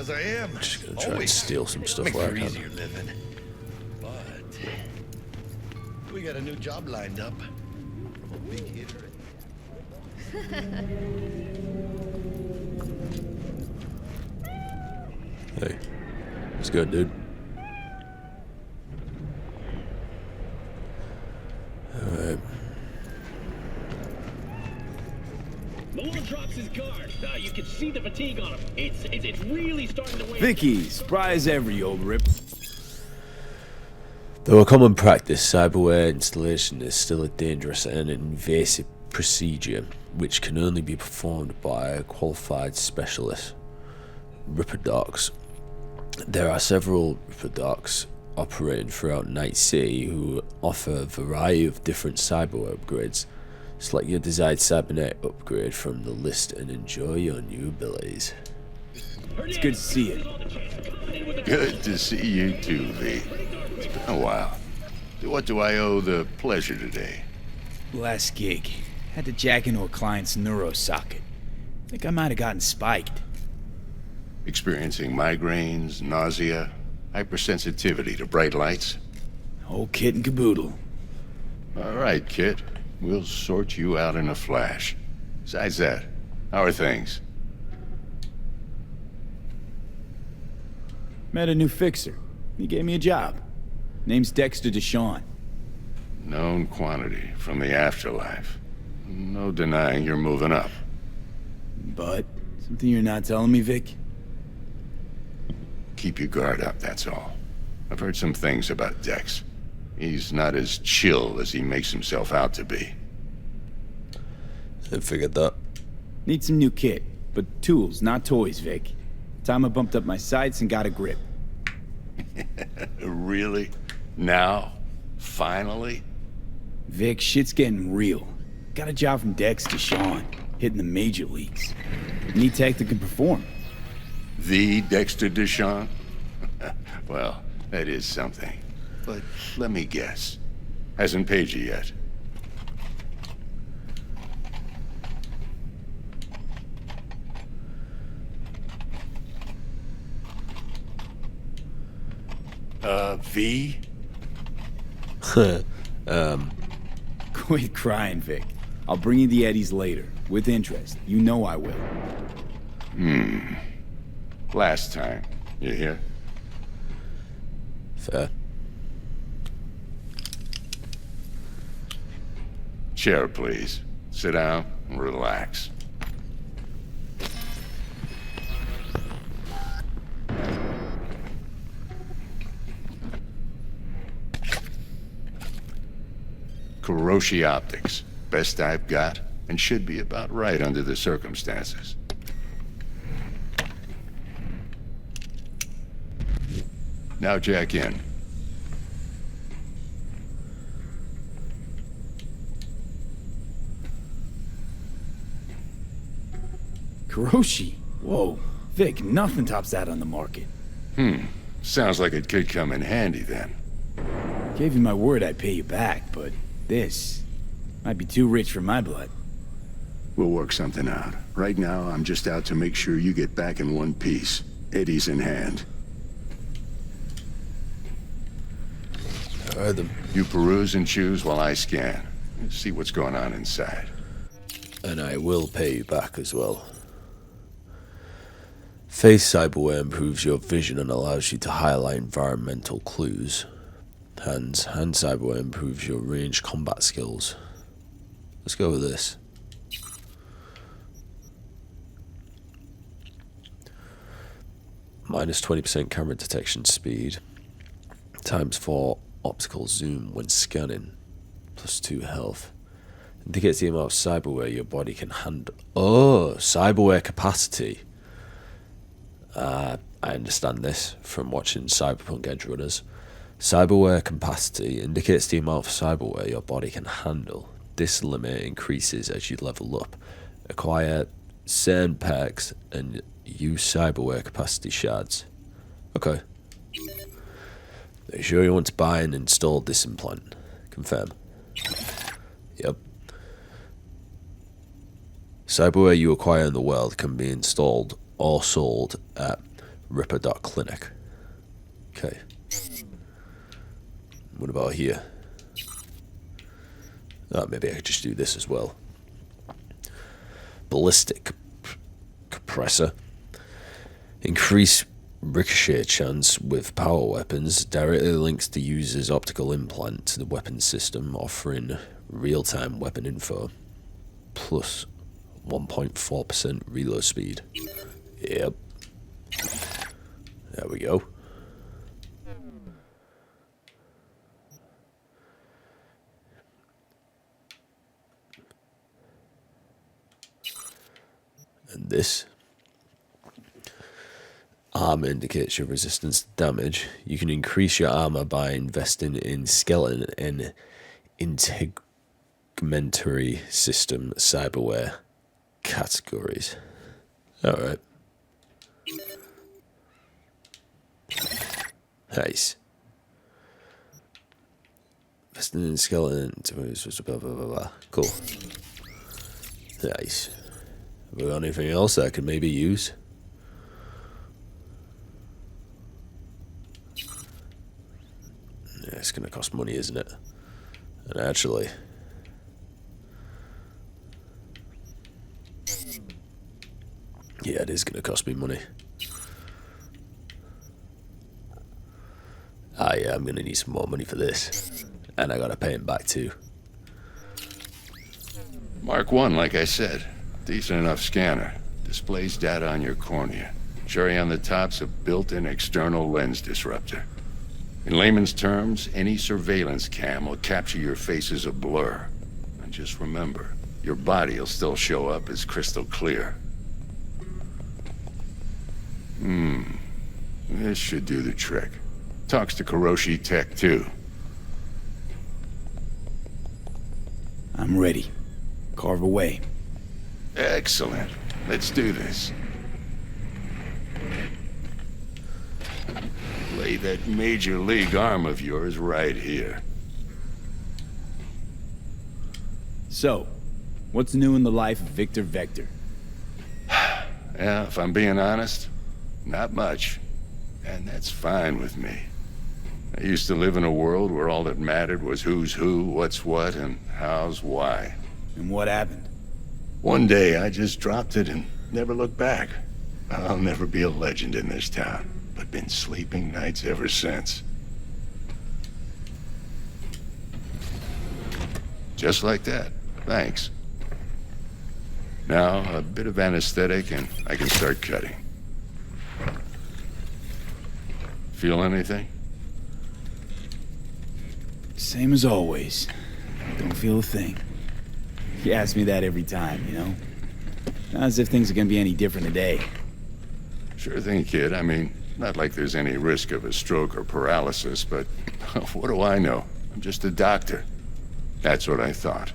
because I am. Just gonna try and Always. steal some stuff Makes where for I can. easier living. But we got a new job lined up from a big hitter. Hey, it's good, dude. Alright. Malone drops his guard. You can see the fatigue on him. It's really starting to weigh. Vicky, surprise every old rip. Though a common practice, cyberware installation is still a dangerous and invasive procedure which can only be performed by a qualified specialist. Ripper Docs. There are several Ripper Docs operating throughout Night City who offer a variety of different cyberware upgrades. Select your desired cybernetic upgrade from the list and enjoy your new abilities. It's good to see you. Good to see you too, V. It's been a while. What do I owe the pleasure today? Last gig. Had to jack into a client's neuro socket. Think I might have gotten spiked. Experiencing migraines, nausea, hypersensitivity to bright lights? Whole kit and caboodle. All right, kid. We'll sort you out in a flash. Besides that, how are things? Met a new fixer. He gave me a job. Name's Dexter Deshawn. Known quantity from the afterlife. No denying you're moving up. But, something you're not telling me, Vic? Keep your guard up, that's all. I've heard some things about Dex. He's not as chill as he makes himself out to be. I figured that. Need some new kit, but tools, not toys, Vic. Time I bumped up my sights and got a grip. Really? Now? Finally? Vic, shit's getting real. Got a job from Dex Deshawn, hitting the major leagues. Need tech that can perform. The Dexter Deshawn? Well, that is something. But let me guess. Hasn't paid you yet. V? Quit crying, Vic. I'll bring you the eddies later, with interest. You know I will. Last time. You hear? Fair. Chair, please. Sit down and relax. Kuroshi Optics. Best I've got, and should be about right under the circumstances. Now jack in. Kuroshi? Whoa. Vic, nothing tops that on the market. Sounds like it could come in handy then. Gave you my word I'd pay you back, but this might be too rich for my blood. We'll work something out. Right now, I'm just out to make sure you get back in one piece. Eddie's in hand. Alright then. You peruse and choose while I scan. See what's going on inside. And I will pay you back as well. Face cyberware improves your vision and allows you to highlight environmental clues. Hand cyberware improves your ranged combat skills. Let's go with this. Minus 20% camera detection speed. Times 4 optical zoom when scanning. Plus 2 health. Indicates the amount of cyberware your body can handle. Oh, cyberware capacity. I understand this from watching Cyberpunk Edge Runners. Cyberware capacity indicates the amount of cyberware your body can handle. This limit increases as you level up, acquire certain perks, and use cyberware capacity shards. Okay. Are you sure you want to buy and install this implant? Confirm. Yep. Cyberware you acquire in the world can be installed or sold at Ripper.clinic. Okay. What about here? Oh, maybe I could just do this as well. Ballistic compressor. Increase ricochet chance with power weapons. Directly links the user's optical implant to the weapon system, offering real-time weapon info. Plus 1.4% reload speed. Yep. There we go. And this armor indicates your resistance to damage. You can increase your armor by investing in skeleton and integumentary system cyberware categories. Alright. Nice. Investing in skeleton, blah blah blah blah. Cool. Nice. Have we got anything else that I could maybe use? Yeah, it's gonna cost money, isn't it? And actually, yeah, it is gonna cost me money. Ah, yeah, I'm gonna need some more money for this, and I gotta pay him back too. Mark 1, like I said. Decent enough scanner. Displays data on your cornea. Cherry on the top's a built-in external lens disruptor. In layman's terms, any surveillance cam will capture your face as a blur. And just remember, your body will still show up as crystal clear. This should do the trick. Talks to Kuroshi Tech, too. I'm ready. Carve away. Excellent. Let's do this. Lay that major league arm of yours right here. So, what's new in the life of Victor Vector? Yeah, if I'm being honest, not much. And that's fine with me. I used to live in a world where all that mattered was who's who, what's what, and how's why. And what happened? One day, I just dropped it and never looked back. I'll never be a legend in this town, but been sleeping nights ever since. Just like that. Thanks. Now, a bit of anesthetic and I can start cutting. Feel anything? Same as always. Don't feel a thing. You ask me that every time, you know? Not as if things are gonna be any different today. Sure thing, kid. I mean, not like there's any risk of a stroke or paralysis, but what do I know? I'm just a doctor. That's what I thought.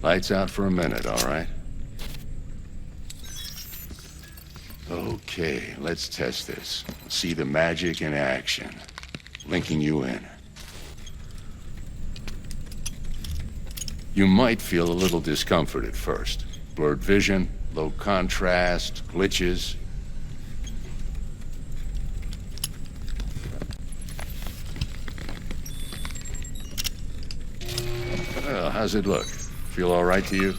Lights out for a minute, all right? Okay, let's test this. See the magic in action. Linking you in. You might feel a little discomfort at first. Blurred vision, low contrast, glitches. Well, how's it look? Feel all right to you?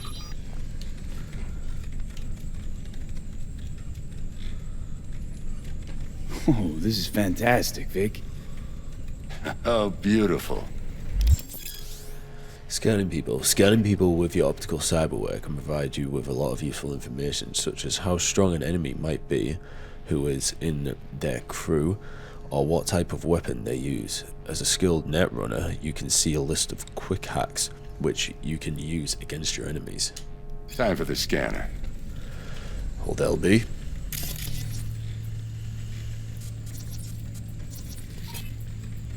Oh, this is fantastic, Vic. Oh, beautiful. Scanning people. Scanning people with your optical cyberware can provide you with a lot of useful information, such as how strong an enemy might be, who is in their crew, or what type of weapon they use. As a skilled netrunner, you can see a list of quick hacks, which you can use against your enemies. Time for the scanner. Hold LB.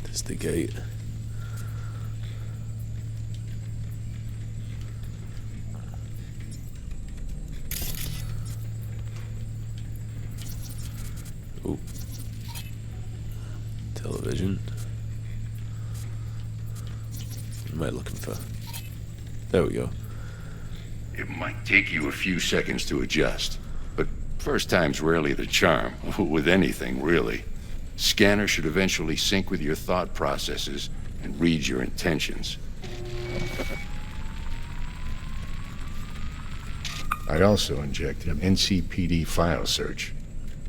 There's the gate. Ooh. Television. What am I looking for? There we go. It might take you a few seconds to adjust, but First time's rarely the charm, with anything, really. Scanner should eventually sync with your thought processes and read your intentions. I'd also inject an NCPD file search.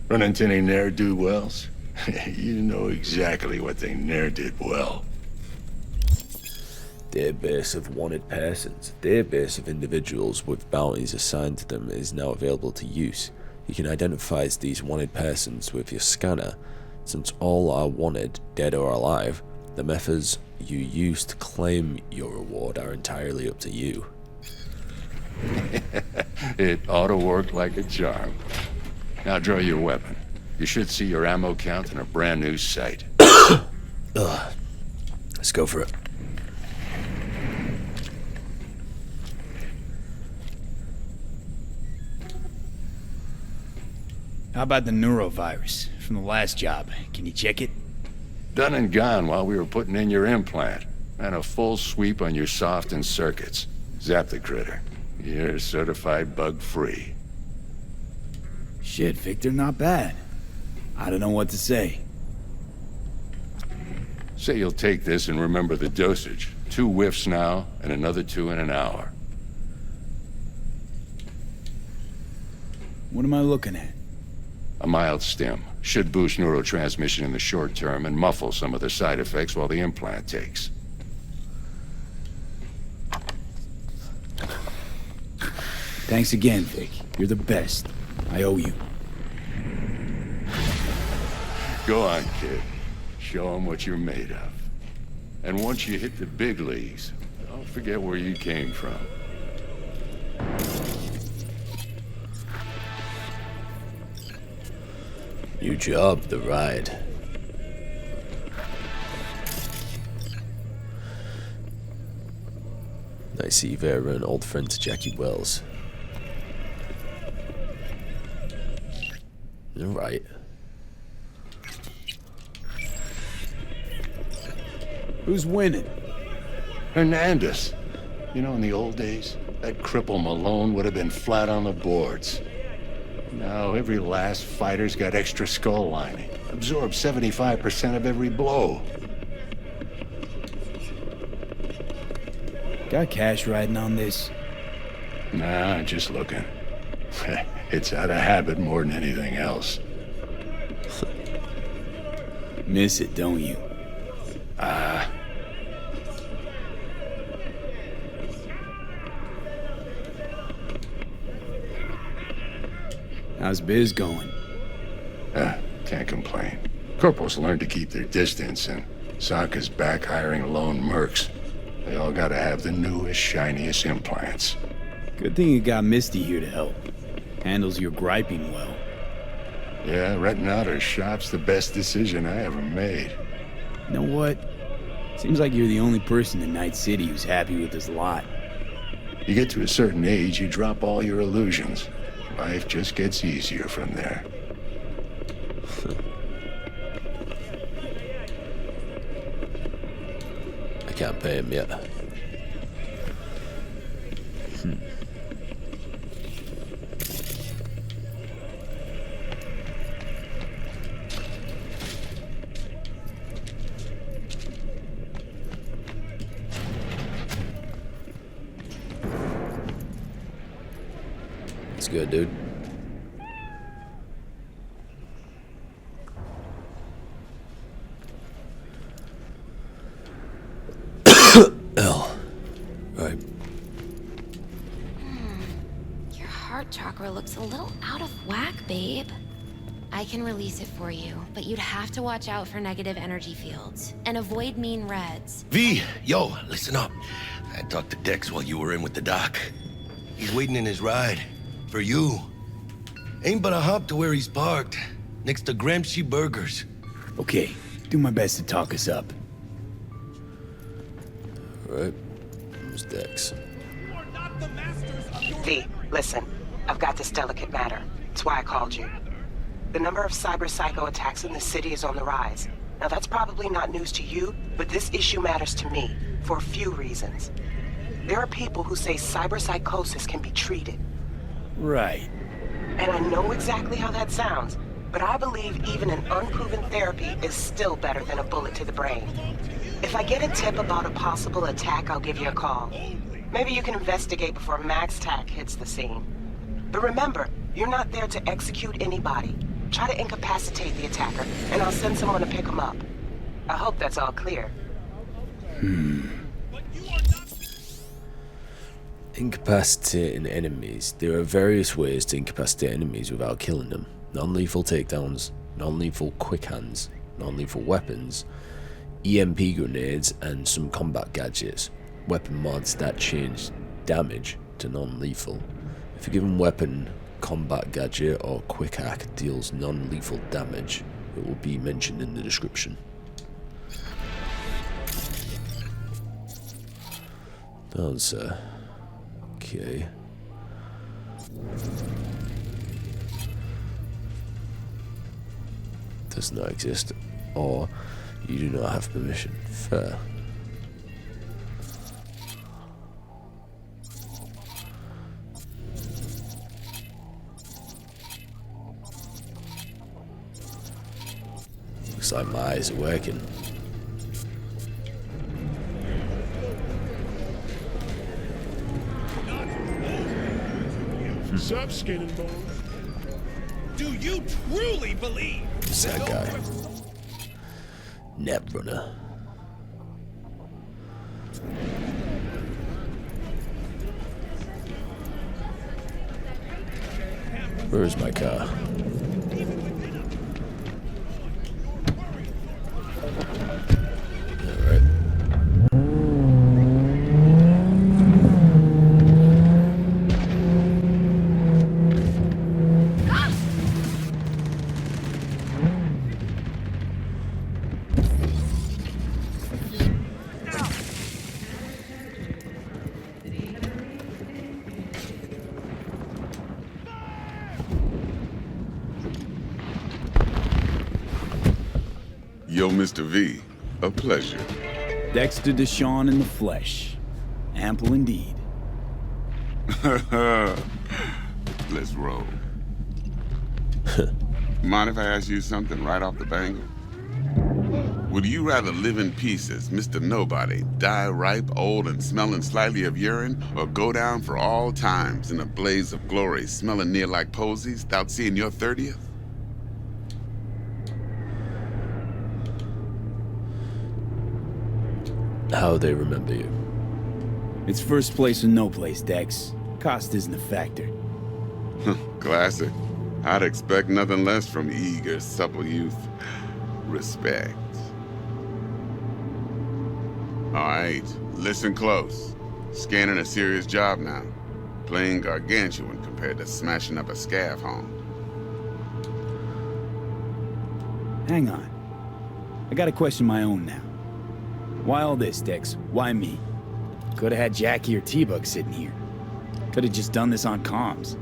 Run into any ne'er-do-wells? You know exactly what they ne'er did well. Database of wanted persons. Database of individuals with bounties assigned to them is now available to use. You can identify these wanted persons with your scanner. Since all are wanted, dead or alive, the methods you use to claim your reward are entirely up to you. It ought to work like a charm. Now draw your weapon. You should see your ammo count in a brand new sight. Let's go for it. How about the neurovirus from the last job? Can you check it? Done and gone while we were putting in your implant. Ran a full sweep on your soft and circuits. Zap the critter. You're certified bug-free. Shit, Victor, not bad. I don't know what to say. Say you'll take this and remember the dosage. 2 whiffs now, and another 2 in an hour. What am I looking at? A mild stim. Should boost neurotransmission in the short term and muffle some of the side effects while the implant takes. Thanks again, Vic. You're the best. I owe you. Go on, kid. Show them what you're made of. And once you hit the big leagues, don't forget where you came from. New job, the ride. I see Vera and old friend Jackie Wells. Alright. Who's winning? Hernandez. You know, in the old days, that cripple Malone would have been flat on the boards. Now, every last fighter's got extra skull lining. Absorbs 75% of every blow. Got cash riding on this? Nah, just looking. It's out of habit more than anything else. Miss it, don't you? How's biz going? Can't complain. Corporals learn to keep their distance, and Sokka's back hiring lone mercs. They all gotta have the newest, shiniest implants. Good thing you got Misty here to help. Handles your griping well. Yeah, renting out her shop's the best decision I ever made. You know what? Seems like you're the only person in Night City who's happy with this lot. You get to a certain age, you drop all your illusions. Life just gets easier from there. I can't pay him yet. It's good, dude. L. Right. Your heart chakra looks a little out of whack, babe. I can release it for you, but you'd have to watch out for negative energy fields and avoid mean reds. V, yo, listen up. I talked to Dex while you were in with the doc. He's waiting in his ride. For you. Ain't but a hop to where he's parked. Next to Gramsci Burgers. Okay, do my best to talk us up. Right. Who's Dex? V, listen. I've got this delicate matter. That's why I called you. The number of cyber psycho attacks in the city is on the rise. Now that's probably not news to you, but this issue matters to me for a few reasons. There are people who say cyber psychosis can be treated. Right. And I know exactly how that sounds, but I believe even an unproven therapy is still better than a bullet to the brain. If I get a tip about a possible attack, I'll give you a call. Maybe you can investigate before Max Tack hits the scene. But remember, you're not there to execute anybody. Try to incapacitate the attacker, and I'll send someone to pick him up. I hope that's all clear. Incapacitating enemies. There are various ways to incapacitate enemies without killing them. Non-lethal takedowns, non-lethal quick hands, non-lethal weapons, EMP grenades, and some combat gadgets. Weapon mods that change damage to non-lethal. If a given weapon, combat gadget, or quick hack deals non-lethal damage, it will be mentioned in the description. Answer. Okay. Does not exist, or you do not have permission. Fair. Looks like my eyes are working. Sup, skin and bones? Do you truly believe? Who's that guy? Netrunner. Where is my car? Alright. Yo, Mr. V, a pleasure. Dexter Deshawn in the flesh. Ample indeed. Let's roll. Mind if I ask you something right off the bangle? Would you rather live in peace as Mr. Nobody, die ripe, old, and smelling slightly of urine, or go down for all times in a blaze of glory, smelling near like posies, without seeing your 30th? How they remember you. It's first place or no place, Dex. Cost isn't a factor. Classic. I'd expect nothing less from eager, supple youth. Respect. All right, listen close. Scanning a serious job now. Playing gargantuan compared to smashing up a scav home. Hang on. I got a question my own now. Why all this, Dex? Why me? Could've had Jackie or T-Bug sitting here. Could've just done this on comms.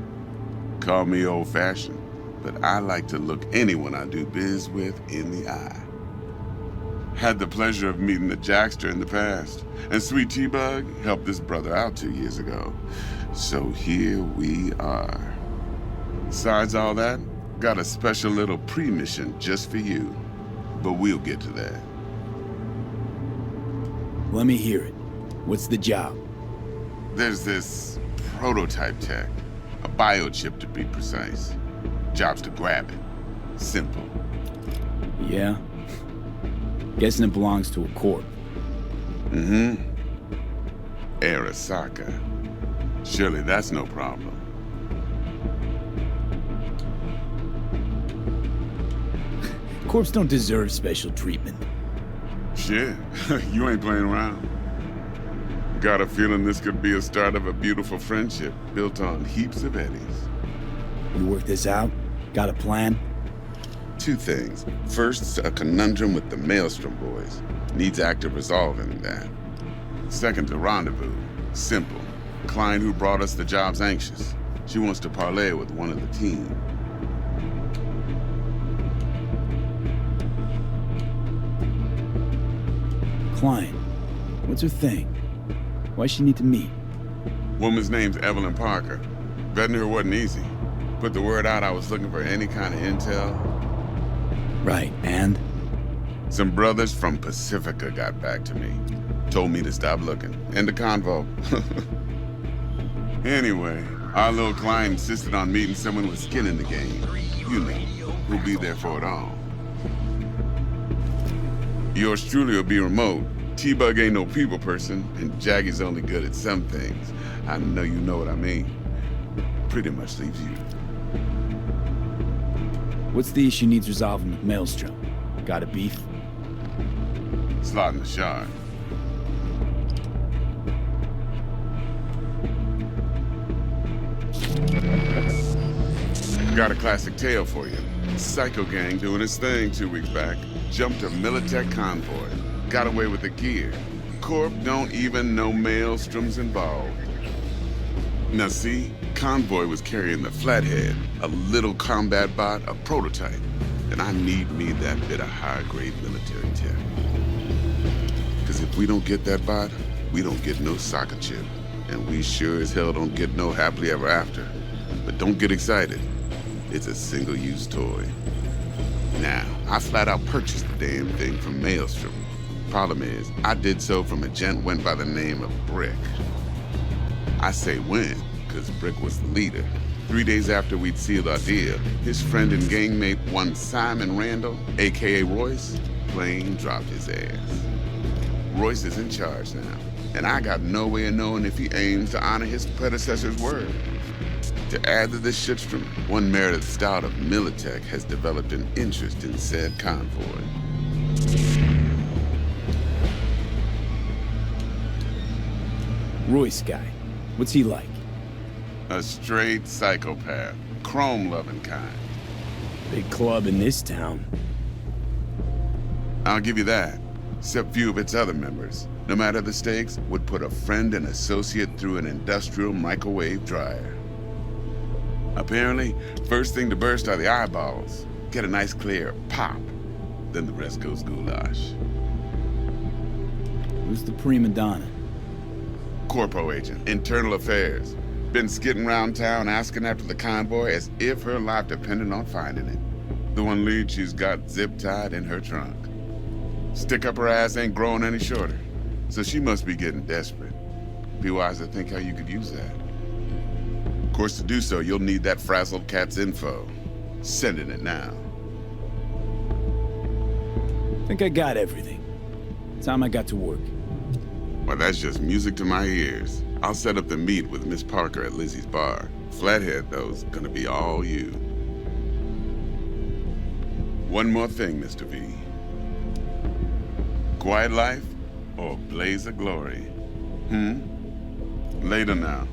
Call me old-fashioned, but I like to look anyone I do biz with in the eye. Had the pleasure of meeting the Jackster in the past, and Sweet T-Bug helped this brother out 2 years ago. So here we are. Besides all that, got a special little pre-mission just for you. But we'll get to that. Let me hear it. What's the job? There's this prototype tech. A biochip to be precise. Job's to grab it. Simple. Yeah? Guessing it belongs to a corp. Mm-hmm. Arasaka. Surely that's no problem. Corps don't deserve special treatment. Shit, you ain't playing around. Got a feeling this could be a start of a beautiful friendship built on heaps of eddies. You work this out? Got a plan? Two things. First, a conundrum with the Maelstrom boys. Needs active resolving that. Second, a rendezvous. Simple. Client who brought us the job's anxious. She wants to parlay with one of the team. Client. What's her thing? Why she need to meet? Woman's name's Evelyn Parker. Vetting her wasn't easy. Put the word out I was looking for any kind of intel. Right, and? Some brothers from Pacifica got back to me. Told me to stop looking. End of convo. Anyway, our little client insisted on meeting someone with skin in the game. You know, who'll be there for it all. Yours truly will be remote. T-Bug ain't no people person, and Jaggy's only good at some things. I know you know what I mean. Pretty much leaves you. What's the issue needs resolving with Maelstrom? Got a beef? Slot in the shard. Got a classic tale for you. Psycho gang doing its thing 2 weeks back. Jumped a Militech convoy. Got away with the gear. Corp don't even know Maelstrom's involved. Now see, convoy was carrying the Flathead, a little combat bot, a prototype. And I need me that bit of high-grade military tech. Because if we don't get that bot, we don't get no soccer chip. And we sure as hell don't get no happily ever after. But don't get excited. It's a single-use toy. Now, I flat out purchased the damn thing from Maelstrom. Problem is, I did so from a gent went by the name of Brick. I say when, because Brick was the leader. 3 days after we'd sealed our deal, his friend and gangmate, one Simon Randall, aka Royce, plain dropped his ass. Royce is in charge now, and I got no way of knowing if he aims to honor his predecessor's word. To add to this shitstorm, one Meredith Stout of Militech has developed an interest in said convoy. Royce guy. What's he like? A straight psychopath. Chrome-loving kind. Big club in this town. I'll give you that. Except few of its other members, no matter the stakes, would put a friend and associate through an industrial microwave dryer. Apparently, first thing to burst are the eyeballs. Get a nice clear pop. Then the rest goes goulash. Who's the prima donna? Corpo agent, internal affairs. Been skidding around town asking after the convoy as if her life depended on finding it. The one lead she's got zip-tied in her trunk. Stick up her ass ain't growing any shorter, so she must be getting desperate. Be wise to think how you could use that. Of course, to do so, you'll need that frazzled cat's info. Sending it now. Think I got everything. Time I got to work. Well, that's just music to my ears. I'll set up the meet with Miss Parker at Lizzie's bar. Flathead, though's gonna be all you. One more thing, Mr. V. Quiet life or blaze of glory? Later now.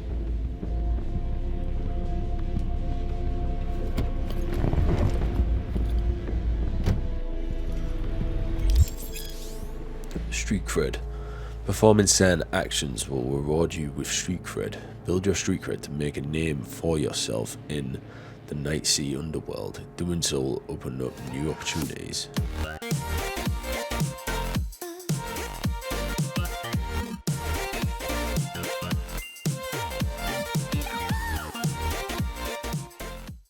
Street cred. Performing certain actions will reward you with street cred. Build your street cred to make a name for yourself in the Night Sea underworld. Doing so will open up new opportunities.